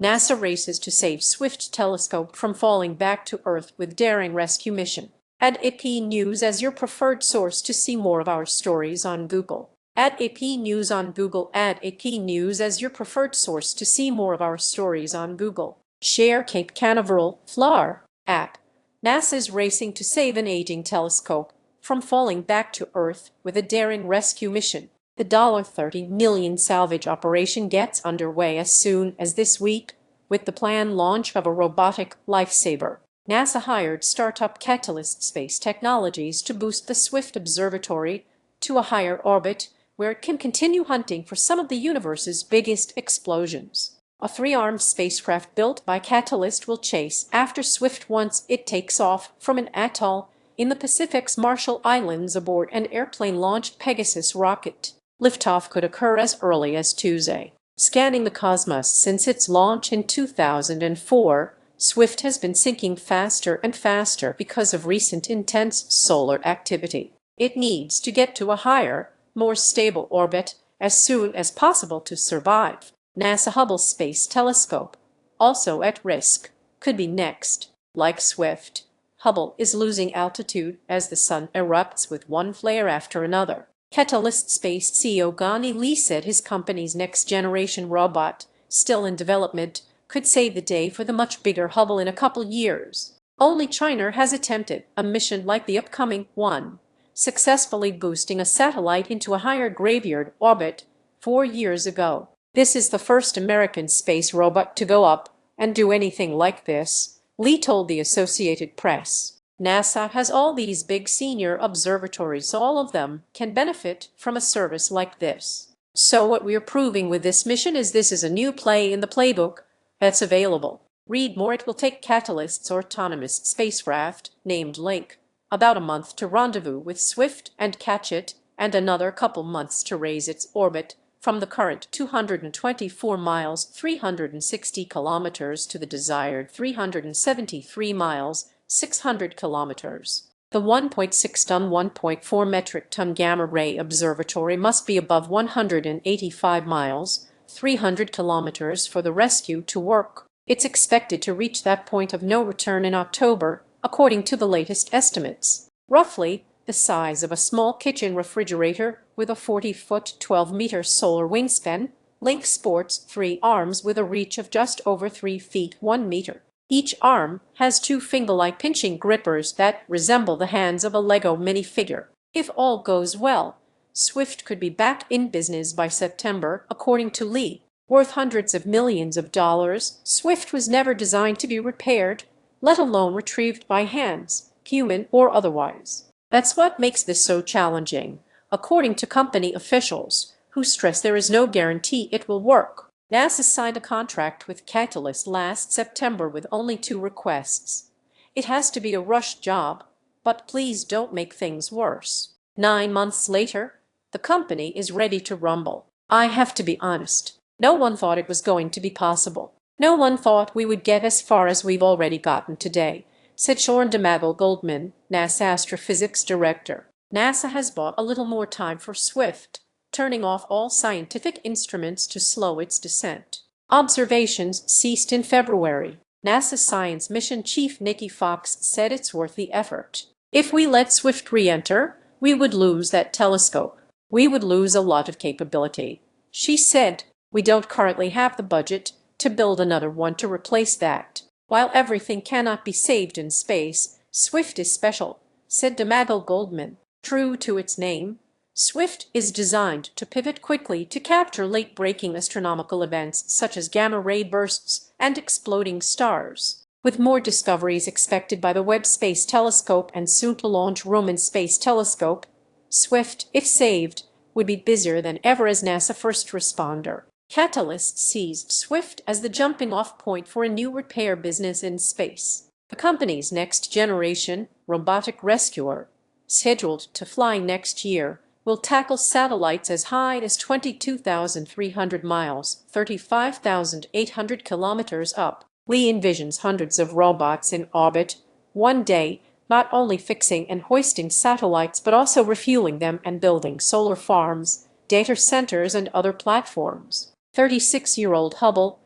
NASA races to save Swift telescope from falling back to Earth with daring rescue mission. Add AP News as your preferred source to see more of our stories on Google. Add AP News on Google. Add AP News as your preferred source to see more of our stories on Google. Share Cape Canaveral, Florida. At NASA's racing to save an aging telescope from falling back to Earth with a daring rescue mission. The $30 million salvage operation gets underway as soon as this week, with the planned launch of a robotic lifesaver. NASA hired startup Katalyst Space Technologies to boost the Swift Observatory to a higher orbit, where it can continue hunting for some of the universe's biggest explosions. A three-armed spacecraft built by Katalyst will chase after Swift once it takes off from an atoll in the Pacific's Marshall Islands aboard an airplane-launched Pegasus rocket. Liftoff could occur as early as Tuesday. Scanning the cosmos since its launch in 2004, Swift has been sinking faster and faster because of recent intense solar activity. It needs to get to a higher, more stable orbit as soon as possible to survive. NASA Hubble Space Telescope, also at risk, could be next. Like Swift, Hubble is losing altitude as the sun erupts with one flare after another. Katalyst Space CEO Gani Lee said his company's next-generation robot, still in development, could save the day for the much bigger Hubble in a couple years. Only China has attempted a mission like the upcoming one, successfully boosting a satellite into a higher graveyard orbit 4 years ago. This is the first American space robot to go up and do anything like this, Lee told the Associated Press. NASA has all these big senior observatories, so all of them can benefit from a service like this. So what we're proving with this mission is this is a new play in the playbook that's available. Read more. It will take Katalyst's autonomous spacecraft, named Link, about a month to rendezvous with Swift and catch it, and another couple months to raise its orbit from the current 224 miles 360 kilometers to the desired 373 miles 600 kilometers. The 1.6-ton, 1.4 metric ton gamma ray observatory must be above 185 miles 300 kilometers for the rescue to work. It's expected to reach that point of no return in October, according to the latest estimates. Roughly the size of a small kitchen refrigerator with a 40-foot, 12-meter solar wingspan, Link sports 3 arms with a reach of just over 3 feet 1 meter. Each arm has 2 finger-like pinching grippers that resemble the hands of a Lego minifigure. If all goes well, Swift could be back in business by September, according to Lee. Worth hundreds of millions of dollars, Swift was never designed to be repaired, let alone retrieved by hands, human or otherwise. That's what makes this so challenging, according to company officials, who stress there is no guarantee it will work. NASA signed a contract with Katalyst last September with only 2 requests. It has to be a rush job, but please don't make things worse. 9 months later, the company is ready to rumble. I have to be honest. No one thought it was going to be possible. No one thought we would get as far as we've already gotten today, said Sean Goldman, NASA astrophysics director. NASA has bought a little more time for Swift, turning off all scientific instruments to slow its descent. Observations ceased in February. NASA Science Mission Chief Nikki Fox said it's worth the effort. If we let Swift re-enter, we would lose that telescope. We would lose a lot of capability. She said, we don't currently have the budget to build another one to replace that. While everything cannot be saved in space, Swift is special, said Goldman. True to its name, Swift is designed to pivot quickly to capture late-breaking astronomical events such as gamma-ray bursts and exploding stars. With more discoveries expected by the Webb Space Telescope and soon-to-launch Roman Space Telescope, Swift, if saved, would be busier than ever as NASA first responder. Katalyst sees Swift as the jumping-off point for a new repair business in space. The company's next-generation robotic rescuer, scheduled to fly next year, will tackle satellites as high as 22,300 miles, 35,800 kilometers up. Lee envisions hundreds of robots in orbit one day, not only fixing and hoisting satellites but also refueling them and building solar farms, data centers, and other platforms. 36-year-old Hubble